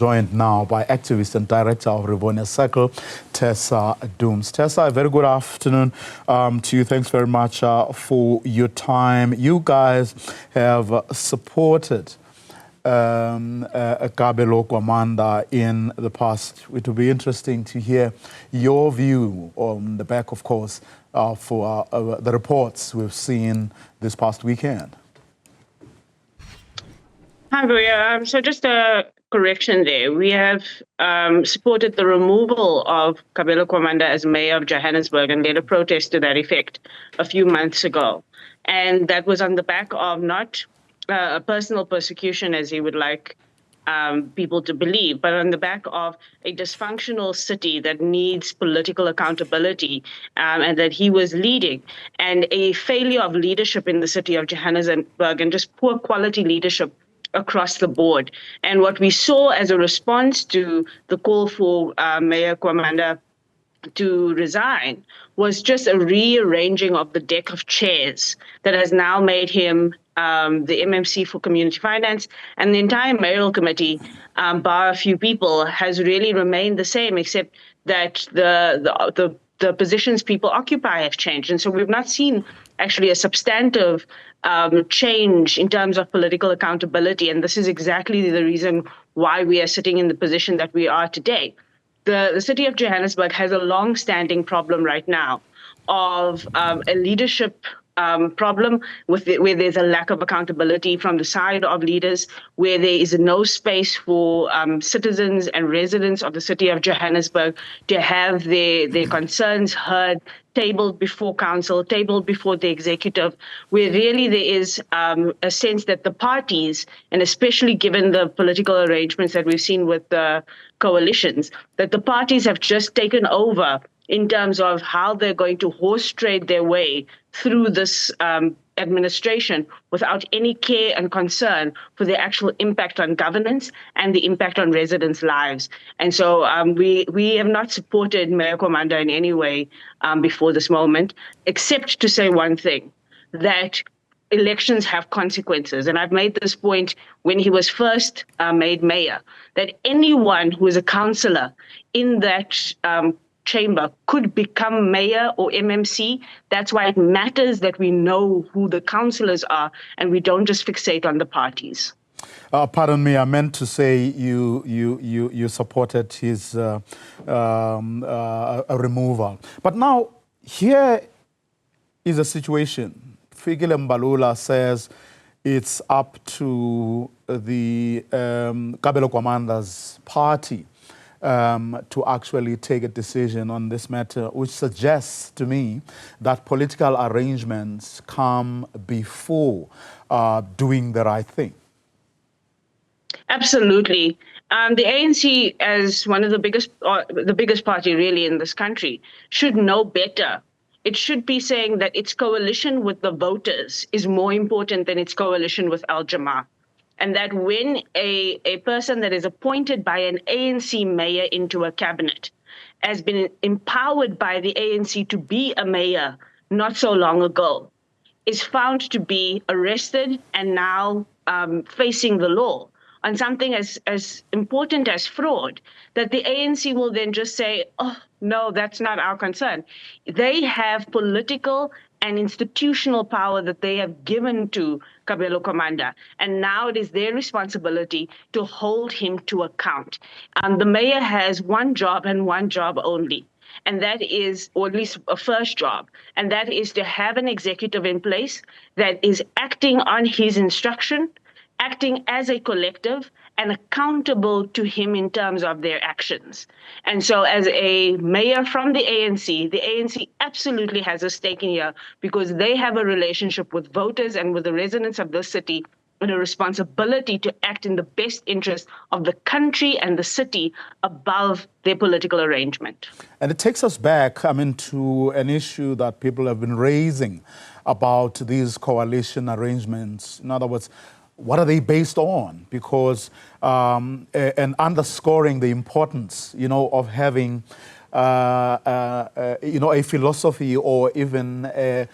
Joined now by activist and director of Rivonia Circle, Tessa Dooms. Tessa, a very good afternoon to you. Thanks very much for your time. You guys have supported Kabelo Gwamanda in the past. It will be interesting to hear your view on the back, of course, for the reports we've seen this past weekend. Hi, Maria. So just a correction there. We have supported the removal of Kabelo Gwamanda as mayor of Johannesburg and led a protest to that effect a few months ago. And that was on the back of not a personal persecution, as he would like people to believe, but on the back of a dysfunctional city that needs political accountability and that he was leading, and a failure of leadership in the city of Johannesburg and just poor quality leadership across the board. And what we saw as a response to the call for Mayor Gwamanda to resign was just a rearranging of the deck of chairs that has now made him the MMC for Community Finance, and the entire mayoral committee, bar a few people, has really remained the same, except that the positions people occupy have changed. And so we've not seen actually a substantive change in terms of political accountability. And this is exactly the reason why we are sitting in the position that we are today. The city of Johannesburg has a long-standing problem right now of a leadership problem where there's a lack of accountability from the side of leaders, where there is no space for citizens and residents of the city of Johannesburg to have their concerns heard, tabled before council, tabled before the executive, where really there is a sense that the parties, and especially given the political arrangements that we've seen with the coalitions, that the parties have just taken over in terms of how they're going to horse trade their way through this administration without any care and concern for the actual impact on governance and the impact on residents' lives. And so we have not supported Mayor Gwamanda in any way before this moment, except to say one thing, that elections have consequences. And I've made this point when he was first made mayor, that anyone who is a councillor in that chamber could become mayor or MMC. That's why it matters that we know who the councillors are and we don't just fixate on the parties. Pardon me, I meant to say you supported his removal. But now, here is a situation. Fikile Mbalula says it's up to the Kabelo Gwamanda's party to actually take a decision on this matter, which suggests to me that political arrangements come before doing the right thing. Absolutely. The ANC, as one of the biggest party really in this country, should know better. It should be saying that its coalition with the voters is more important than its coalition with Al Jama. And that when a person that is appointed by an ANC mayor into a cabinet has been empowered by the ANC to be a mayor not so long ago, is found to be arrested and now facing the law on something as important as fraud, that the ANC will then just say, oh, no, that's not our concern. They have political and institutional power that they have given to Kabelo Gwamanda, and now it is their responsibility to hold him to account. The mayor has one job and one job only, and that is, or at least a first job, and that is to have an executive in place that is acting on his instruction, acting as a collective and accountable to him in terms of their actions. And so as a mayor from the ANC absolutely has a stake in here because they have a relationship with voters and with the residents of this city and a responsibility to act in the best interest of the country and the city above their political arrangement. And it takes us back, to an issue that people have been raising about these coalition arrangements. In other words, what are they based on? Because, and underscoring the importance, of having, a philosophy or even,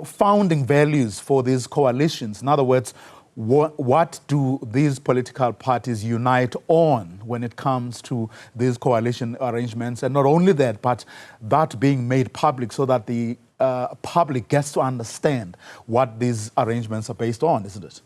founding values for these coalitions. In other words, what do these political parties unite on when it comes to these coalition arrangements? And not only that, but that being made public so that the public gets to understand what these arrangements are based on, isn't it?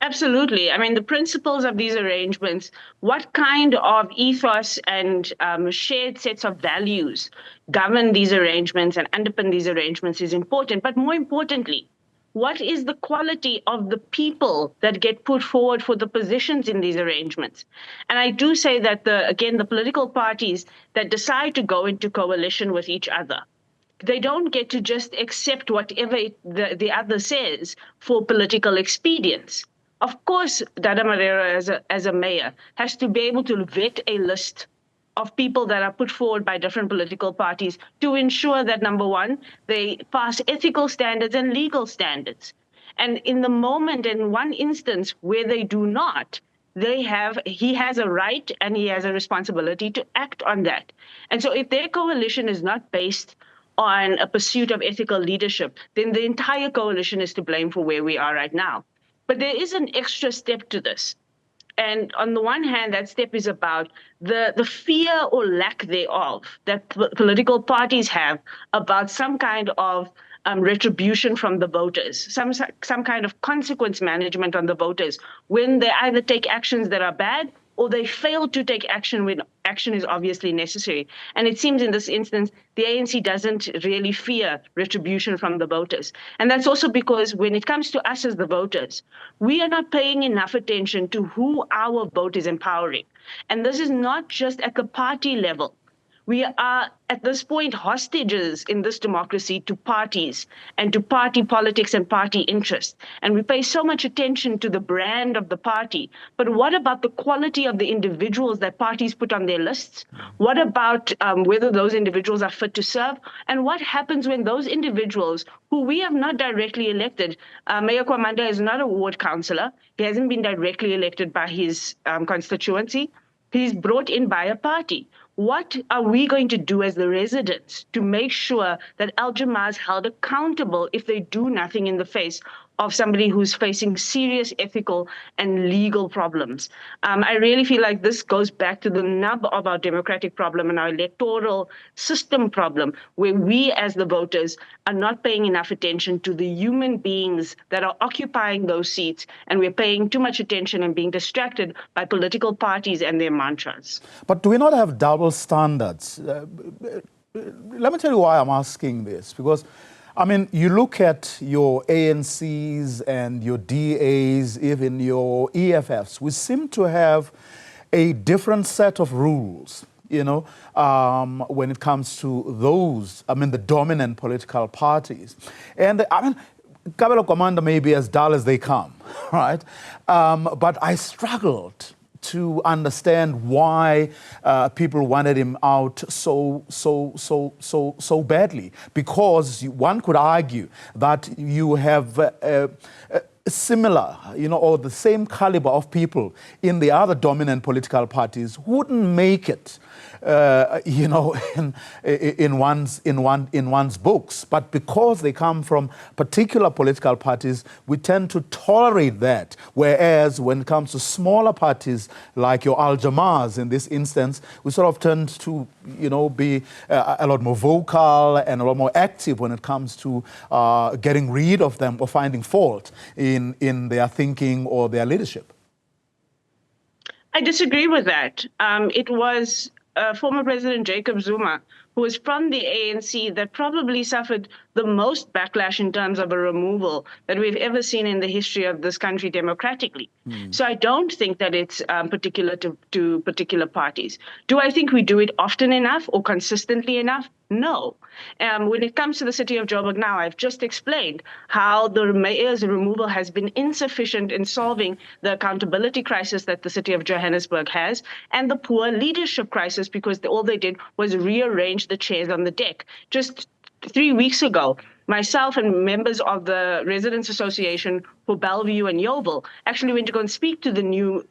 Absolutely. I mean, the principles of these arrangements, what kind of ethos and shared sets of values govern these arrangements and underpin these arrangements is important. But more importantly, what is the quality of the people that get put forward for the positions in these arrangements? And I do say that, the political parties that decide to go into coalition with each other, they don't get to just accept whatever the other says for political expedience. Of course, Dada Marero, as a mayor, has to be able to vet a list of people that are put forward by different political parties to ensure that, number one, they pass ethical standards and legal standards. And in the moment, in one instance where they do not, he has a right and he has a responsibility to act on that. And so if their coalition is not based on a pursuit of ethical leadership, then the entire coalition is to blame for where we are right now. But there is an extra step to this. And on the one hand, that step is about the fear or lack thereof that political parties have about some kind of retribution from the voters, some kind of consequence management on the voters when they either take actions that are bad or they fail to take action when action is obviously necessary. And it seems in this instance, the ANC doesn't really fear retribution from the voters. And that's also because when it comes to us as the voters, we are not paying enough attention to who our vote is empowering. And this is not just at the party level. We are, at this point, hostages in this democracy to parties and to party politics and party interest. And we pay so much attention to the brand of the party. But what about the quality of the individuals that parties put on their lists? What about whether those individuals are fit to serve? And what happens when those individuals who we have not directly elected, Mayor Gwamanda is not a ward councillor. He hasn't been directly elected by his constituency. He's brought in by a party. What are we going to do as the residents to make sure that Al-Jamaa is held accountable if they do nothing in the face of somebody who's facing serious ethical and legal problems? I really feel like this goes back to the nub of our democratic problem and our electoral system problem, where we as the voters are not paying enough attention to the human beings that are occupying those seats, and we're paying too much attention and being distracted by political parties and their mantras. But do we not have double standards? Let me tell you why I'm asking this, because I mean, you look at your ANCs and your DAs, even your EFFs, we seem to have a different set of rules, you know, when it comes to those, I mean, the dominant political parties. And I mean, Kabelo Gwamanda may be as dull as they come, right? But I struggled to understand why people wanted him out so badly. Because one could argue that you have similar, you know, or the same caliber of people in the other dominant political parties wouldn't make it, you know, in one's books. But because they come from particular political parties, we tend to tolerate that. Whereas when it comes to smaller parties like your Al-Jamaas in this instance, we sort of tend to, you know, be a lot more vocal and a lot more active when it comes to getting rid of them or finding fault in their thinking or their leadership. I disagree with that. It was former President Jacob Zuma, who was from the ANC, that probably suffered the most backlash in terms of a removal that we've ever seen in the history of this country democratically. So I don't think that it's particular to particular parties. Do I think we do it often enough or consistently enough? No. When it comes to the city of Joburg now, I've just explained how the mayor's removal has been insufficient in solving the accountability crisis that the city of Johannesburg has and the poor leadership crisis, because all they did was rearrange the chairs on the deck. Just 3 weeks ago, myself and members of the Residents Association for Bellevue and Yeovil actually went to go and speak to the new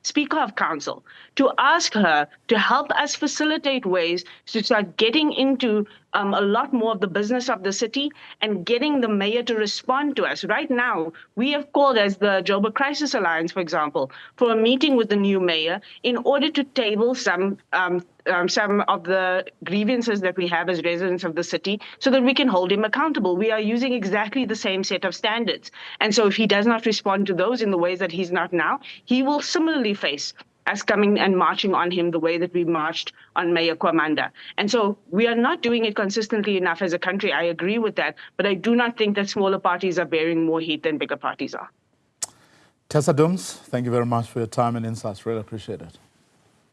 Speaker of Council to ask her to help us facilitate ways to start getting into a lot more of the business of the city and getting the mayor to respond to us. Right now, we have called as the Joburg Crisis Alliance, for example, for a meeting with the new mayor in order to table some of the grievances that we have as residents of the city so that we can hold him accountable. We are using exactly the same set of standards. And so if he does not respond to those in the ways that he's not now, he will similarly face us coming and marching on him the way that we marched on Mayor Gwamanda. And so we are not doing it consistently enough as a country. I agree with that, but I do not think that smaller parties are bearing more heat than bigger parties are. Tessa Dooms, thank you very much for your time and insights. Really appreciate it.